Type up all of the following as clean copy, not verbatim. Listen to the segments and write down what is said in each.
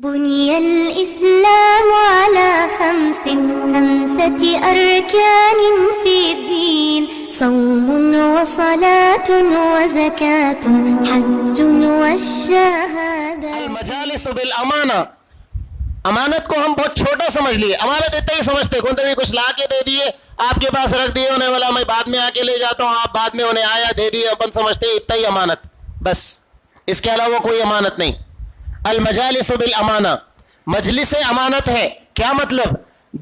بني الإسلام على خمسة أركان في الدين صوم وصلاة وزكاة حج والشهادة. المجالس بالامانہ، امانت کو ہم بہت چھوٹا سمجھ لیے، امانت اتنا ہی سمجھتے، کون بھی کچھ لا کے دے دیے آپ کے پاس رکھ دیے انہیں، والا میں بعد میں آ کے لے جاتا ہوں، آپ بعد میں انہیں آیا دے دیے، اپن سمجھتے اتنا ہی امانت، بس اس کے علاوہ کوئی امانت نہیں. المجالس بالامانہ، مجلس امانت ہے. کیا مطلب؟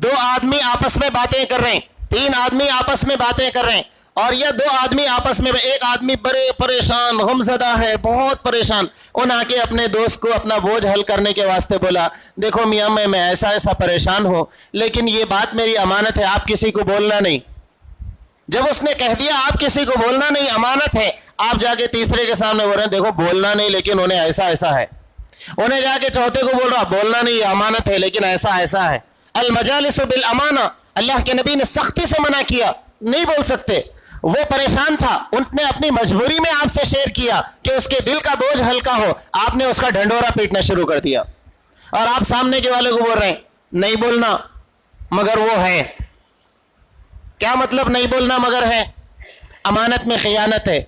دو آدمی آپس میں باتیں کر رہے ہیں، تین آدمی آپس میں باتیں کر رہے ہیں، اور یہ دو آدمی آپس میں، ایک آدمی بڑے پریشان غمزدہ ہے، بہت پریشان، ان آ کے اپنے دوست کو اپنا بوجھ حل کرنے کے واسطے بولا دیکھو میاں میں ایسا پریشان ہوں، لیکن یہ بات میری امانت ہے، آپ کسی کو بولنا نہیں. جب اس نے کہہ دیا آپ کسی کو بولنا نہیں، امانت ہے، آپ جا کے تیسرے کے سامنے بول رہے ہیں دیکھو بولنا نہیں لیکن انہیں ایسا ہے، انہیں جا کے چوتھے کو بول رہا بولنا نہیں، یہ امانت ہے لیکن ایسا ہے. المجالس بالامانہ، اللہ کے نبی نے سختی سے منع کیا، نہیں بول سکتے. وہ پریشان تھا، ان نے اپنی مجبوری میں آپ سے شیئر کیا کہ اس کے دل کا بوجھ ہلکا ہو، آپ نے اس کا ڈھنڈورا پیٹنا شروع کر دیا، اور آپ سامنے کے والے کو بول رہے ہیں نہیں بولنا مگر وہ ہے. کیا مطلب نہیں بولنا مگر ہے؟ امانت میں خیانت ہے.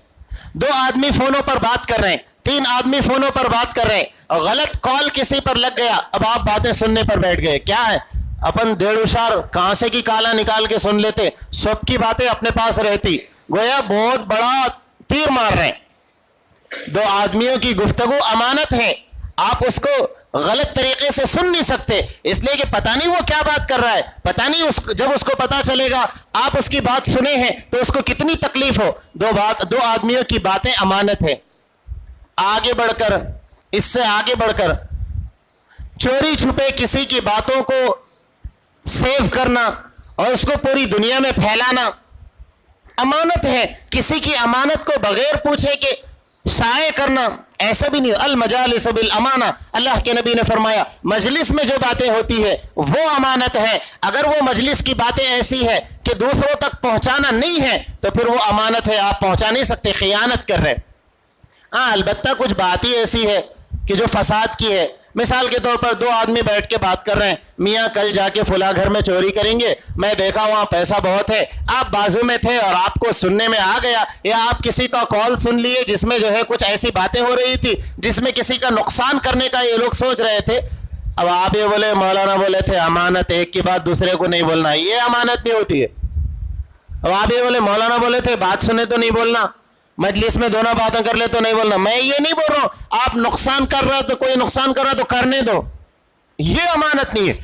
دو آدمی فونوں پر بات کر رہے ہیں، تین آدمی فونوں پر بات کر رہے ہیں، غلط کال کسی پر لگ گیا، اب آپ باتیں سننے پر بیٹھ گئے. کیا ہے؟ اپن ڈیڑھ اشار کہاں سے کی کالا نکال کے سن لیتے، سب کی باتیں اپنے پاس رہتی، گویا بہت بڑا تیر مار رہے ہیں. دو آدمیوں کی گفتگو امانت ہے، آپ اس کو غلط طریقے سے سن نہیں سکتے، اس لیے کہ پتہ نہیں وہ کیا بات کر رہا ہے، پتہ نہیں جب اس کو پتہ چلے گا آپ اس کی بات سنے ہیں تو اس کو کتنی تکلیف ہو. دو آدمیوں کی باتیں امانت ہے. آگے بڑھ کر، اس سے آگے بڑھ کر چوری چھپے کسی کی باتوں کو سیو کرنا اور اس کو پوری دنیا میں پھیلانا امانت ہے. کسی کی امانت کو بغیر پوچھے کہ شائع کرنا ایسا بھی نہیں. المجالس بالامانہ، اللہ کے نبی نے فرمایا مجلس میں جو باتیں ہوتی ہے وہ امانت ہے. اگر وہ مجلس کی باتیں ایسی ہے کہ دوسروں تک پہنچانا نہیں ہے تو پھر وہ امانت ہے، آپ پہنچا نہیں سکتے، خیانت کر رہے. ہاں البتہ کچھ بات ہی ایسی ہے کہ جو فساد کی ہے. مثال کے طور پر دو آدمی بیٹھ کے بات کر رہے ہیں، میاں کل جا کے فلاں گھر میں چوری کریں گے، میں دیکھا وہاں پیسہ بہت ہے، آپ بازو میں تھے اور آپ کو سننے میں آ گیا، یا آپ کسی کا کال سن لیے جس میں جو ہے کچھ ایسی باتیں ہو رہی تھی جس میں کسی کا نقصان کرنے کا یہ لوگ سوچ رہے تھے. اب آپ یہ بولے، مولانا بولے تھے امانت ایک کی بات دوسرے کو نہیں بولنا، یہ امانت نہیں ہوتی ہے. اب آپ یہ بولے، مولانا بولے تھے بات سنے تو نہیں بولنا، مجلس میں دونوں باتیں کر لے تو نہیں بولنا. میں یہ نہیں بول رہا ہوں آپ نقصان کر رہا تو کوئی نقصان کر رہا تو کرنے دو، یہ امانت نہیں ہے.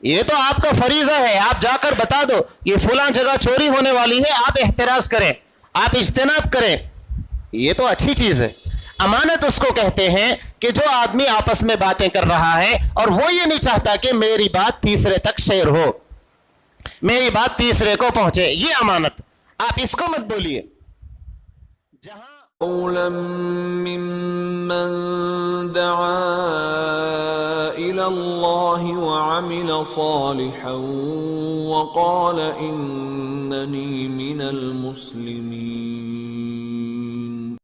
یہ تو آپ کا فریضہ ہے، آپ جا کر بتا دو یہ فلاں جگہ چوری ہونے والی ہے، آپ احتراز کریں، آپ اجتناب کریں، یہ تو اچھی چیز ہے. امانت اس کو کہتے ہیں کہ جو آدمی آپس میں باتیں کر رہا ہے اور وہ یہ نہیں چاہتا کہ میری بات تیسرے تک شیئر ہو، میری بات تیسرے کو پہنچے، یہ امانت. آپ اس کو مت بولیے. قولا ممن دعا إلى الله وعمل صالحا وقال إنني من المسلمين.